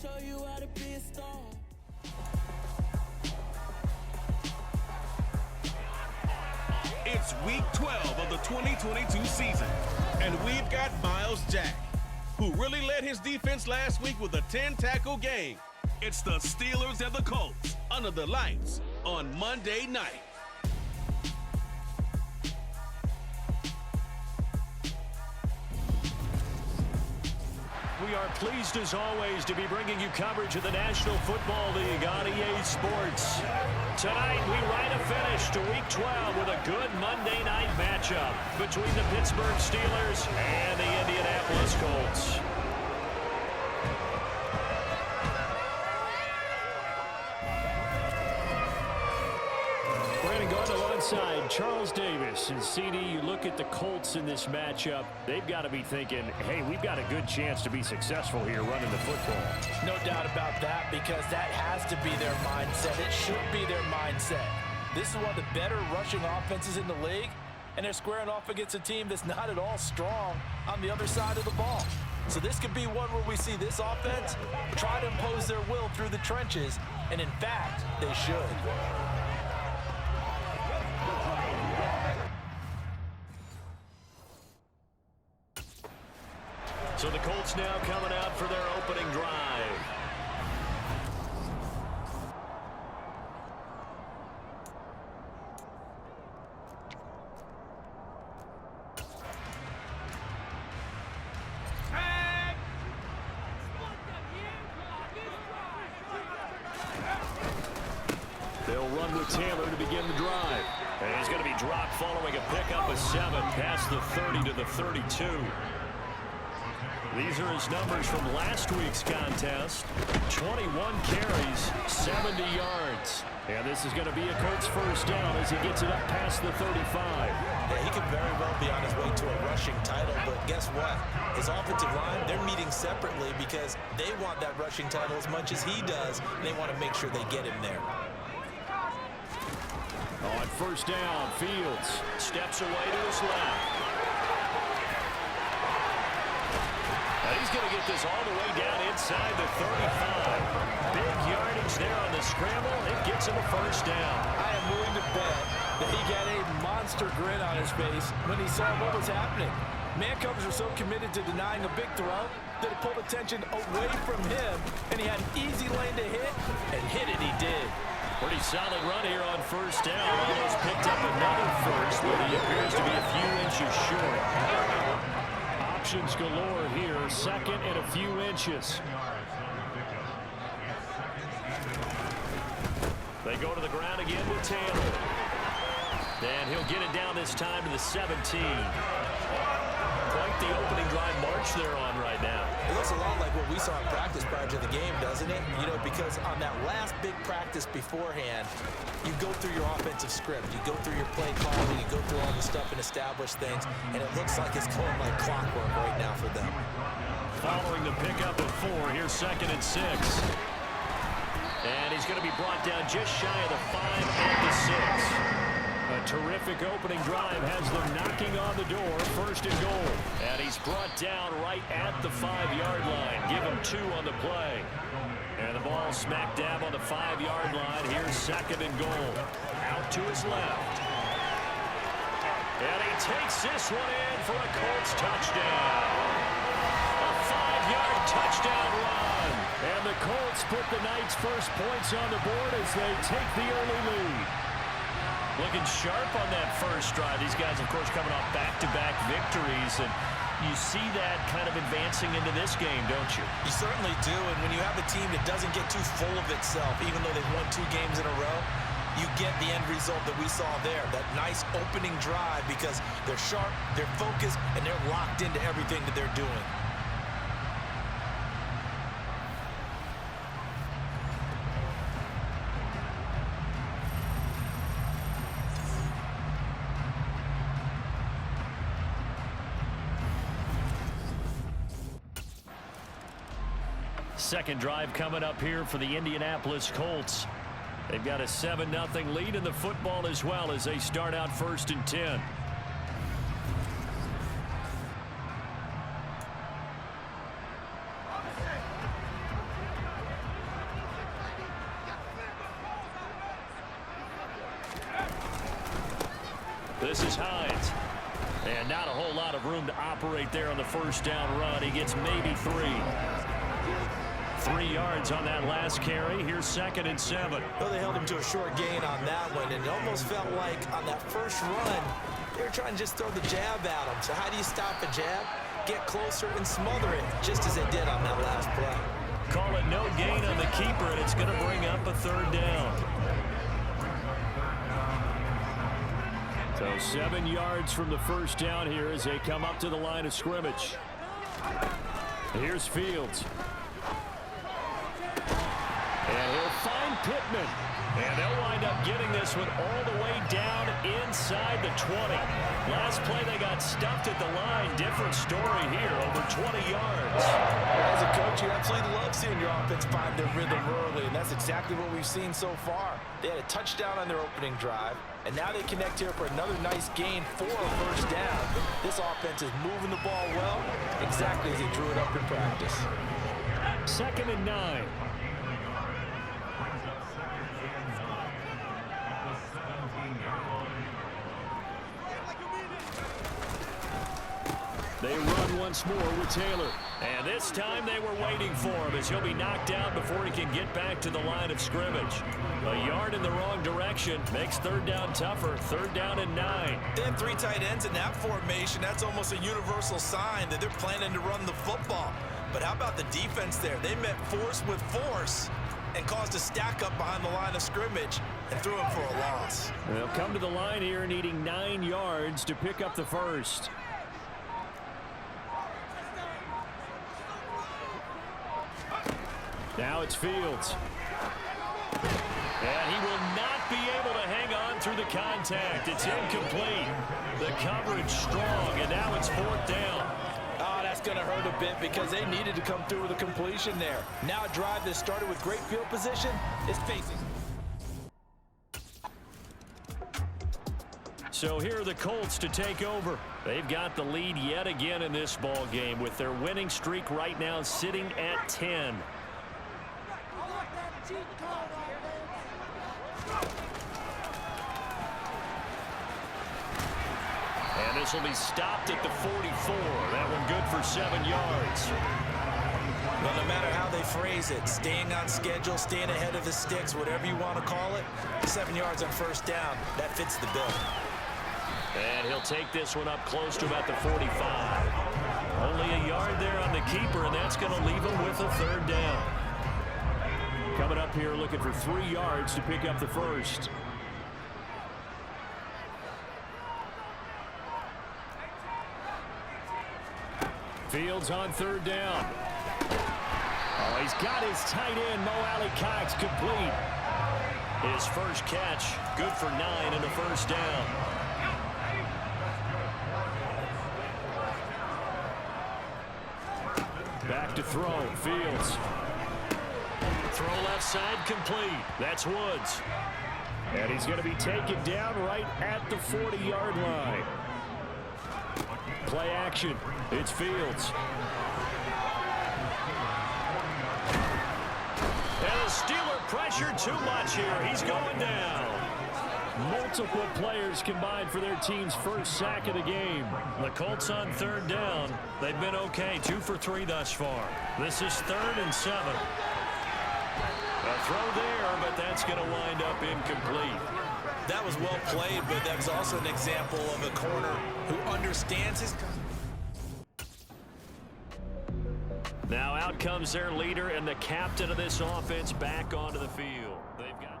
show you how to be a star. It's week 12 of the 2022 season, and we've got Miles Jack, who really led his defense last week with a 10-tackle game. It's the Steelers and the Colts under the lights on Monday night. We are pleased, as always, to be bringing you coverage of the National Football League on EA Sports. Tonight, we write a finish to Week 12 with a good Monday night matchup between the Pittsburgh Steelers and the Indianapolis Colts. Brandon Gaunt alongside Charles Davis. And CD, you look at the Colts in this matchup, they've got to be thinking, hey, we've got a good chance to be successful here running the football. No doubt about that, because that has to be their mindset. It should be their mindset. This is one of the better rushing offenses in the league, and they're squaring off against a team that's not at all strong on the other side of the ball. So this could be one where we see this offense try to impose their will through the trenches, and in fact, they should. So the Colts now coming out for their opening drive. They'll run with Taylor to begin the drive. And he's going to be dropped following a pickup of 7 past the 30 to the 32. These are his numbers from last week's contest. 21 carries, 70 yards. And this is going to be a Colts first down as he gets it up past the 35. Yeah, he could very well be on his way to a rushing title, but guess what? His offensive line, they're meeting separately because they want that rushing title as much as he does, and they want to make sure they get him there. On first down, Fields steps away to his left. And he's going to get this all the way down inside the 35. Big yardage there on the scramble. It gets him a first down. I am willing to bet that he got a monster grin on his face when he saw what was happening. Man covers were so committed to denying a big throw that it pulled attention away from him, and he had an easy lane to hit, and hit it he did. Pretty solid run here on first down. Almost picked up another first, but he appears to be a few inches short. Options galore here, second and a few inches. They go to the ground again with Taylor. And he'll get it down this time to the 17. Quite the opening drive march they're on right now. It looks a lot like what we saw in practice prior to the game, doesn't it? You know, because on that last big practice beforehand, you go through your offensive script, you go through your play calling, you go through all the stuff and establish things, and it looks like it's going like clockwork right now for them. Following the pickup of 4, here's second and 6. And he's going to be brought down just shy of the 5 and the 6. A terrific opening drive has them knocking on the door, first and goal. And he's brought down right at the 5-yard line. Give him 2 on the play. And the ball smack dab on the 5-yard line. Here's second and goal. Out to his left. And he takes this one in for a Colts touchdown. A 5-yard touchdown run. And the Colts put the Knights' first points on the board as they take the early lead. Looking sharp on that first drive. These guys, of course, coming off back-to-back victories, and you see that kind of advancing into this game, don't you? You certainly do, and when you have a team that doesn't get too full of itself, even though they've won 2 games in a row, you get the end result that we saw there, that nice opening drive, because they're sharp, they're focused, and they're locked into everything that they're doing. Second drive coming up here for the Indianapolis Colts. They've got a 7-0 lead in the football as well as they start out first and 10. This is Hines. And not a whole lot of room to operate there on the first down run. He gets maybe 3. 3 yards on that last carry. Here's 2nd and 7. Well, they held him to a short gain on that one, and it almost felt like on that first run, they were trying to just throw the jab at him. So how do you stop a jab? Get closer and smother it, just as they did on that last play. Call it no gain on the keeper, and it's going to bring up a 3rd down. So 7 yards from the first down here as they come up to the line of scrimmage. Here's Fields. And he'll find Pittman. And they'll wind up getting this one all the way down inside the 20. Last play they got stuffed at the line. Different story here, over 20 yards. As a coach, you absolutely love seeing your offense find their rhythm early, and that's exactly what we've seen so far. They had a touchdown on their opening drive, and now they connect here for another nice gain for a first down. This offense is moving the ball well, exactly as they drew it up in practice. 2nd and 9. They run once more with Taylor. And this time they were waiting for him as he'll be knocked down before he can get back to the line of scrimmage. A yard in the wrong direction makes 3rd down tougher. 3rd down and 9. They have 3 tight ends in that formation. That's almost a universal sign that they're planning to run the football. But how about the defense there? They met force with force and caused a stack up behind the line of scrimmage and threw him for a loss. They'll come to the line here needing 9 yards to pick up the first. Now it's Fields. And he will not be able to hang on through the contact. It's incomplete. The coverage strong, and now it's 4th down. Oh, that's going to hurt a bit because they needed to come through with a completion there. Now a drive that started with great field position is facing. So here are the Colts to take over. They've got the lead yet again in this ball game with their winning streak right now sitting at 10. And this will be stopped at the 44. That one good for 7 yards. Well, no matter how they phrase it, staying on schedule, staying ahead of the sticks, whatever you want to call it, 7 yards on first down, that fits the bill. And he'll take this one up close to about the 45. Only a yard there on the keeper, and that's going to leave him with a 3rd down. Coming up here looking for 3 yards to pick up the first. Fields on 3rd down. Oh, he's got his tight end, Mo Alley-Cox, complete. His first catch, good for 9 and a first down. Back to throw, Fields. Throw left side complete. That's Woods. And he's going to be taken down right at the 40-yard line. Play action. It's Fields. And the Steeler pressure too much here. He's going down. Multiple players combined for their team's first sack of the game. The Colts on 3rd down. They've been okay, 2 for 3 thus far. This is 3rd and 7. A throw there, but that's going to wind up incomplete. That was well played, but that was also an example of a corner who understands his... Now out comes their leader and the captain of this offense back onto the field. They've got...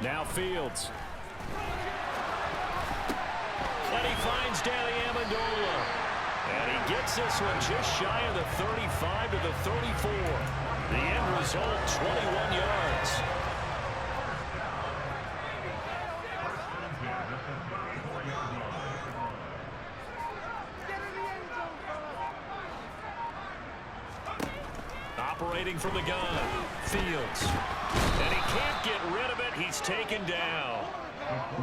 Now Fields. And he finds Danny Amendola. And he gets this one just shy of the 35 to the 34. The end result, 21 yards. Operating from the gun, Fields. And he can't get rid of it. He's taken down.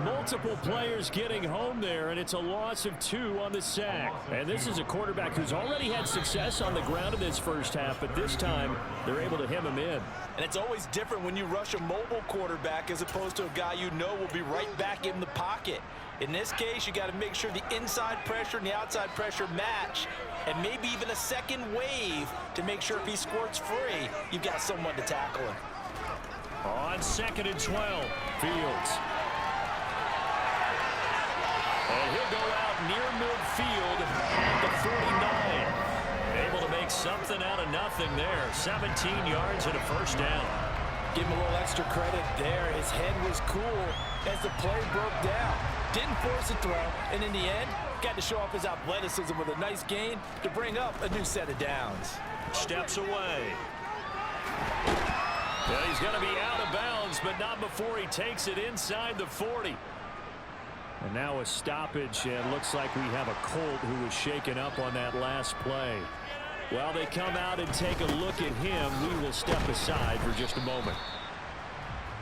Multiple players getting home there, and it's a loss of 2 on the sack. And this is a quarterback who's already had success on the ground in this first half, but this time they're able to hem him in. And it's always different when you rush a mobile quarterback as opposed to a guy you know will be right back in the pocket. In this case, you got to make sure the inside pressure and the outside pressure match, and maybe even a second wave to make sure if he squirts free, you've got someone to tackle him. On 2nd and 12, Fields. And he'll go out near midfield at the 49. Able to make something out of nothing there. 17 yards and a first down. Give him a little extra credit there. His head was cool as the play broke down. Didn't force a throw, and in the end, got to show off his athleticism with a nice gain to bring up a new set of downs. Steps away. Well, he's going to be out of bounds, but not before he takes it inside the 40. And now a stoppage, and looks like we have a Colt who was shaken up on that last play. While they come out and take a look at him, we will step aside for just a moment.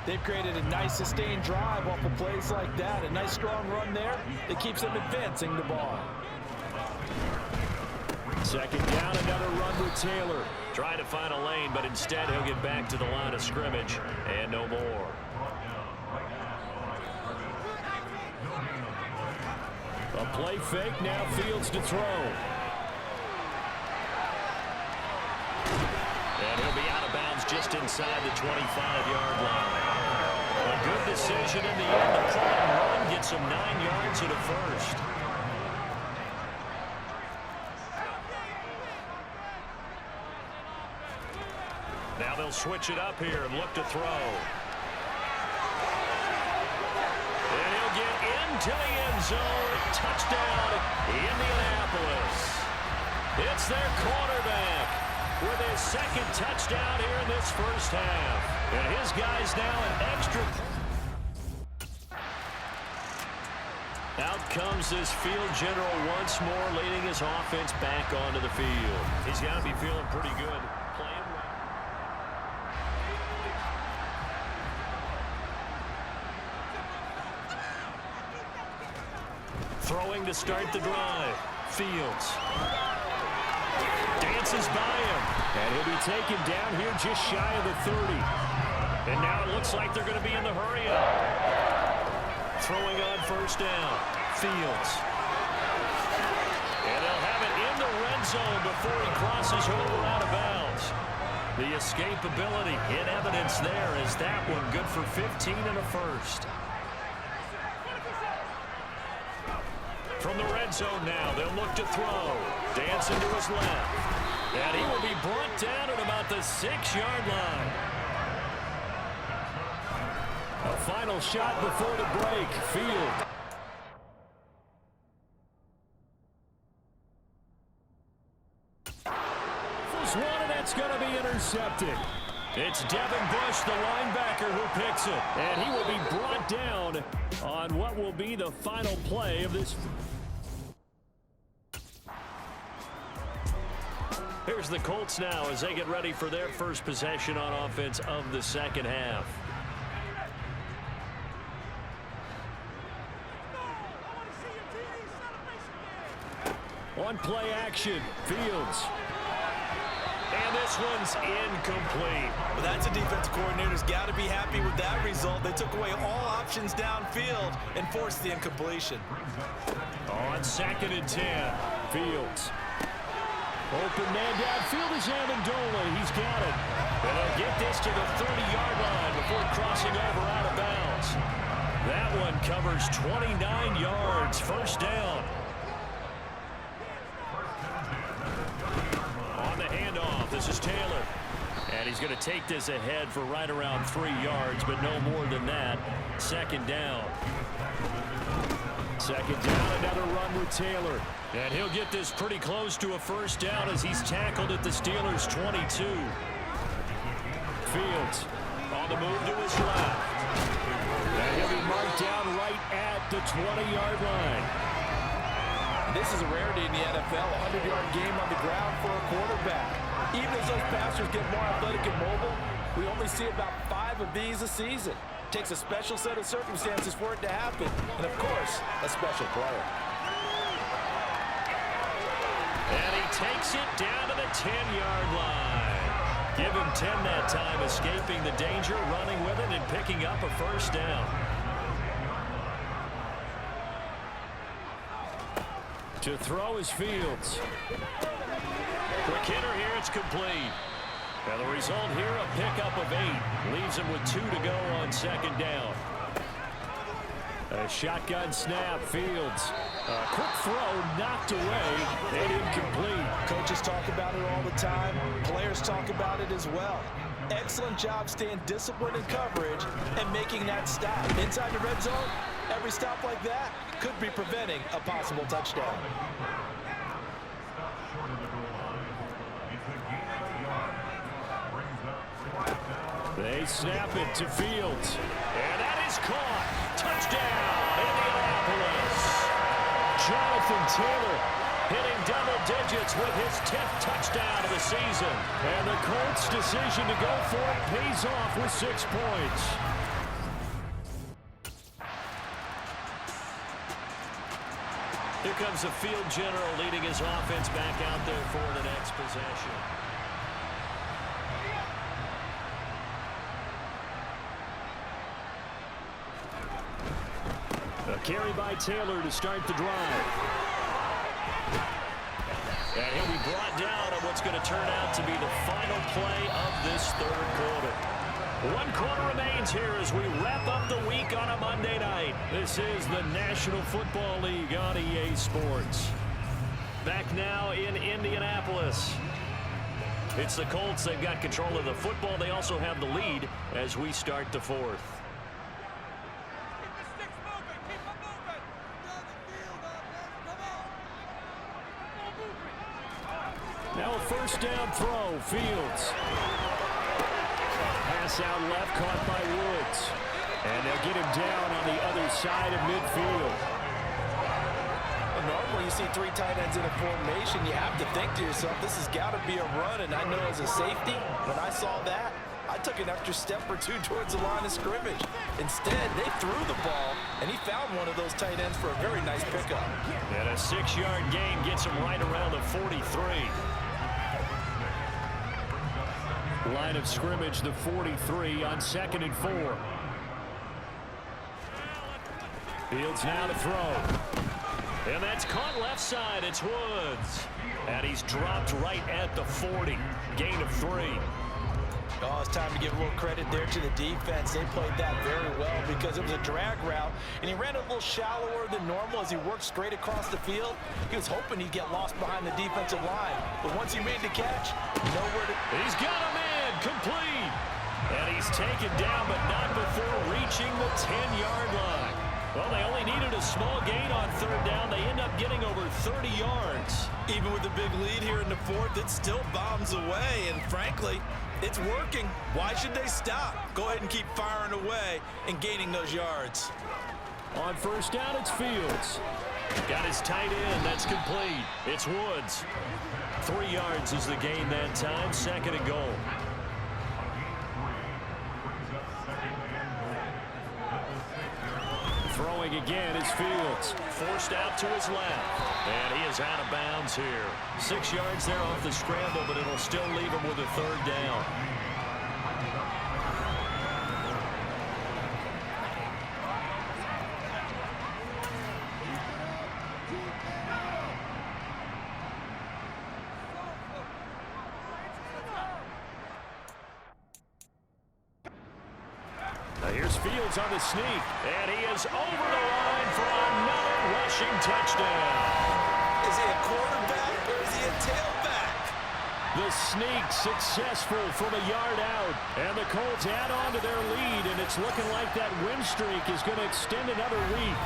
They've created a nice sustained drive off of plays like that. A nice strong run there that keeps them advancing the ball. 2nd down, another run with Taylor. Trying to find a lane, but instead he'll get back to the line of scrimmage and no more. A play fake, now Fields to throw. And he'll be out of bounds just inside the 25-yard line. A good decision in the end. The play and run gets him 9 yards and a first. Now they'll switch it up here and look to throw. And he'll get into the end zone. Touchdown, Indianapolis. It's their quarterback with his 2nd touchdown here in this first half. And his guys now an extra. Out comes this field general once more, leading his offense back onto the field. He's got to be feeling pretty good playing. Throwing to start the drive. Fields dances by him, and he'll be taken down here just shy of the 30. And now it looks like they're going to be in the hurry-up. Throwing on 1st down. Fields. And they'll have it in the red zone before he crosses over out of bounds. The escapability in evidence there is that one good for 15 and a first. From the red zone now, they'll look to throw. Dancing to his left. And he will be brought down at about the 6-yard line. A final shot before the break. Field. First one, and that's going to be intercepted. It's Devin Bush, the linebacker, who picks it. And he will be brought down on what will be the final play of this. Here's the Colts now as they get ready for their first possession on offense of the second half. On play action, Fields. And this one's incomplete. Well, that's a defensive coordinator's got to be happy with that result. They took away all options downfield and forced the incompletion. On 2nd and 10, Fields. Open man downfield is Amendola. He's got it. And he'll get this to the 30-yard line before crossing over out of bounds. That one covers 29 yards. First down. On the handoff, this is Taylor. And he's going to take this ahead for right around 3 yards, but no more than that. 2nd down. 2nd down, another run with Taylor. And he'll get this pretty close to a first down as he's tackled at the Steelers' 22. Fields on the move to his left. And he'll be marked down right at the 20-yard line. This is a rarity in the NFL, a 100-yard game on the ground for a quarterback. Even as those passers get more athletic and mobile, we only see about 5 of these a season. Takes a special set of circumstances for it to happen. And, of course, a special player. And he takes it down to the 10-yard line. Give him 10 that time, escaping the danger, running with it, and picking up a first down. To throw is Fields. Quick hitter here, it's complete. And the result here, a pickup of 8. Leaves him with 2 to go on second down. A shotgun snap, Fields. A quick throw, knocked away, and incomplete. Coaches talk about it all the time. Players talk about it as well. Excellent job staying disciplined in coverage and making that stop. Inside the red zone, every stop like that could be preventing a possible touchdown. They snap it to Fields. And that is caught. Touchdown, Indianapolis. Jonathan Taylor hitting double digits with his 10th touchdown of the season. And the Colts' decision to go for it pays off with 6 points. Here comes the field general leading his offense back out there for the next possession. A carry by Taylor to start the drive. And he'll be brought down on what's going to turn out to be the final play of this third quarter. 1 quarter remains here as we wrap up the week on a Monday night. This is the National Football League on EA Sports. Back now in Indianapolis. It's the Colts. They've got control of the football. They also have the lead as we start the fourth. Now a first down throw, Fields. Pass out left, caught by Woods. And they'll get him down on the other side of midfield. Well, normally you see 3 tight ends in a formation, you have to think to yourself, this has got to be a run. And I know as a safety, when I saw that, I took an extra step or 2 towards the line of scrimmage. Instead, they threw the ball, and he found one of those tight ends for a very nice pickup. And a 6-yard gain gets him right around the 43. Line of scrimmage, the 43 on 2nd and 4. Fields now to throw. And that's caught left side. It's Woods. And he's dropped right at the 40. Gain of 3. Oh, it's time to give a little credit there to the defense. They played that very well because it was a drag route, and he ran a little shallower than normal as he worked straight across the field. He was hoping he'd get lost behind the defensive line, but once he made the catch, nowhere to... He's got him in, complete. And he's taken down, but not before reaching the 10-yard line. Well, they only needed a small gain on 3rd down. They end up getting over 30 yards. Even with the big lead here in the 4th, it still bombs away, and frankly, it's working. Why should they stop? Go ahead and keep firing away and gaining those yards. On 1st down, it's Fields. Got his tight end. That's complete. It's Woods. 3 yards is the gain that time. 2nd and goal. Throwing again is Fields. Forced out to his left. And he is out of bounds here. 6 yards there off the scramble, but it'll still leave him with a 3rd down. Now here's Fields on the sneak, and he is over the line for another rushing touchdown. Is he a quarterback or is he a tailback? The sneak successful from a yard out, and the Colts add on to their lead, and it's looking like that win streak is going to extend another week.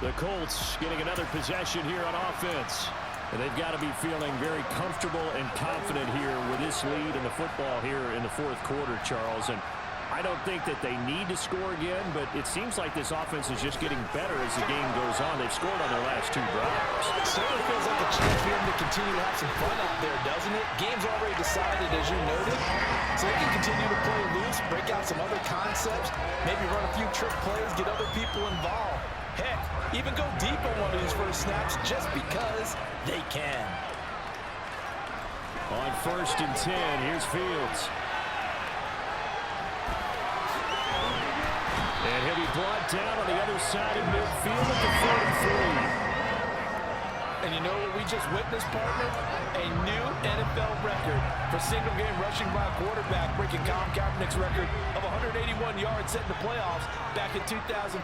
The Colts getting another possession here on offense. And they've got to be feeling very comfortable and confident here with this lead in the football here in the 4th quarter, Charles. And I don't think that they need to score again, but it seems like this offense is just getting better as the game goes on. They've scored on their last 2 drives. It certainly feels like a chance for them to continue to have some fun out there, doesn't it? Game's already decided, as you noted, so they can continue to play loose, break out some other concepts, maybe run a few trick plays, get other people involved. Heck, even go deep on one of these first snaps just because they can. On 1st and 10, here's Fields. And he'll be brought down on the other side of midfield at the 43. And you know what we just witnessed, partner? A new NFL record for single-game rushing by a quarterback, breaking Colin Kaepernick's record of 181 yards set in the playoffs back in 2013.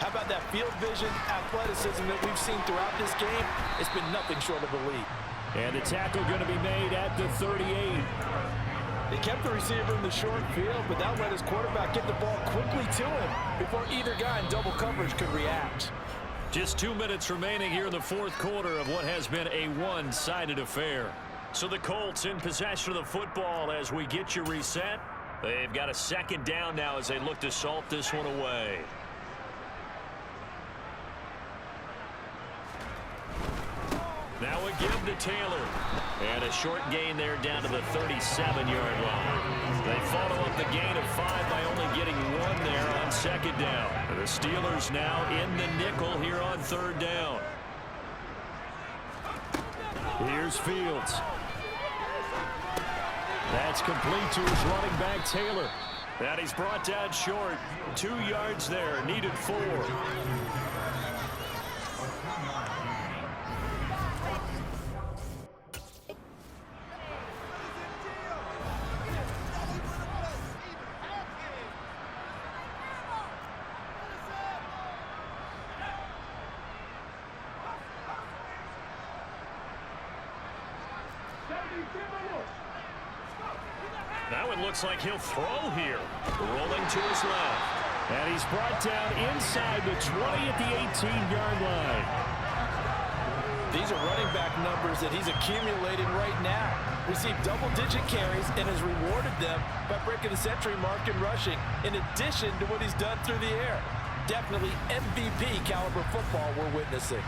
How about that field vision, athleticism that we've seen throughout this game? It's been nothing short of elite. And the tackle going to be made at the 38. They kept the receiver in the short field, but that let his quarterback get the ball quickly to him before either guy in double coverage could react. Just 2 minutes remaining here in the 4th quarter of what has been a one-sided affair. So the Colts in possession of the football as we get you reset. They've got a 2nd down now as they look to salt this one away. Now a give to Taylor. And a short gain there down to the 37-yard line. They follow up the gain of 5 by only getting 1 there on 2nd down. The Steelers now in the nickel here on 3rd down. Here's Fields. That's complete to his running back, Taylor. And he's brought down short. 2 yards there, needed 4. That one looks like he'll throw here. Rolling to his left. And he's brought down inside the 20 at the 18-yard line. These are running back numbers that he's accumulating right now. Received double-digit carries and has rewarded them by breaking the century mark in rushing, in addition to what he's done through the air. Definitely MVP caliber football we're witnessing.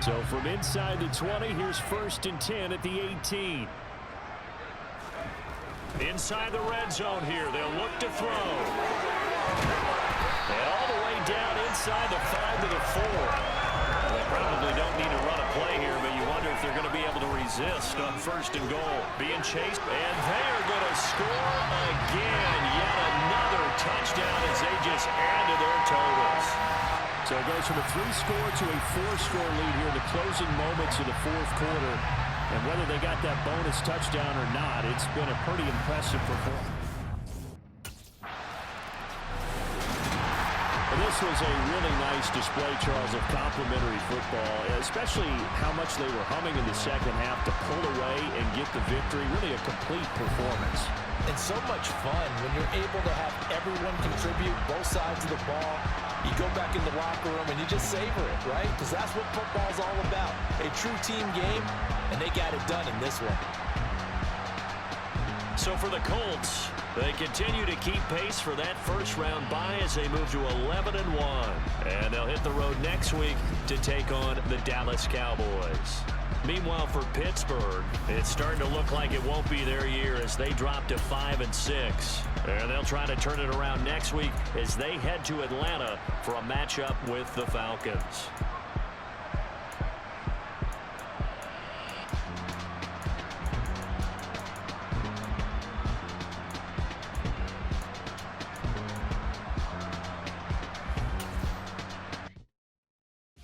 So from inside the 20, here's 1st and 10 at the 18. Inside the red zone here, they'll look to throw. And all the way down inside the 5 to the 4. Well, they probably don't need to run a play here, but you wonder if they're going to be able to resist on 1st and goal. Being chased, and they're going to score again. Yet another touchdown as they just add to their totals. So it goes from a 3-score to a 4-score lead here in the closing moments of the 4th quarter. And whether they got that bonus touchdown or not, it's been a pretty impressive performance. And this was a really nice display, Charles, of complimentary football, especially how much they were humming in the 2nd half to pull away and get the victory. Really a complete performance. And so much fun when you're able to have everyone contribute, both sides of the ball. You go back in the locker room and you just savor it, right? Because that's what football's all about. A true team game, and they got it done in this one. So for the Colts, they continue to keep pace for that first-round bye as they move to 11-1. And they'll hit the road next week to take on the Dallas Cowboys. Meanwhile, for Pittsburgh, it's starting to look like it won't be their year as they drop to 5-6. And they'll try to turn it around next week as they head to Atlanta for a matchup with the Falcons.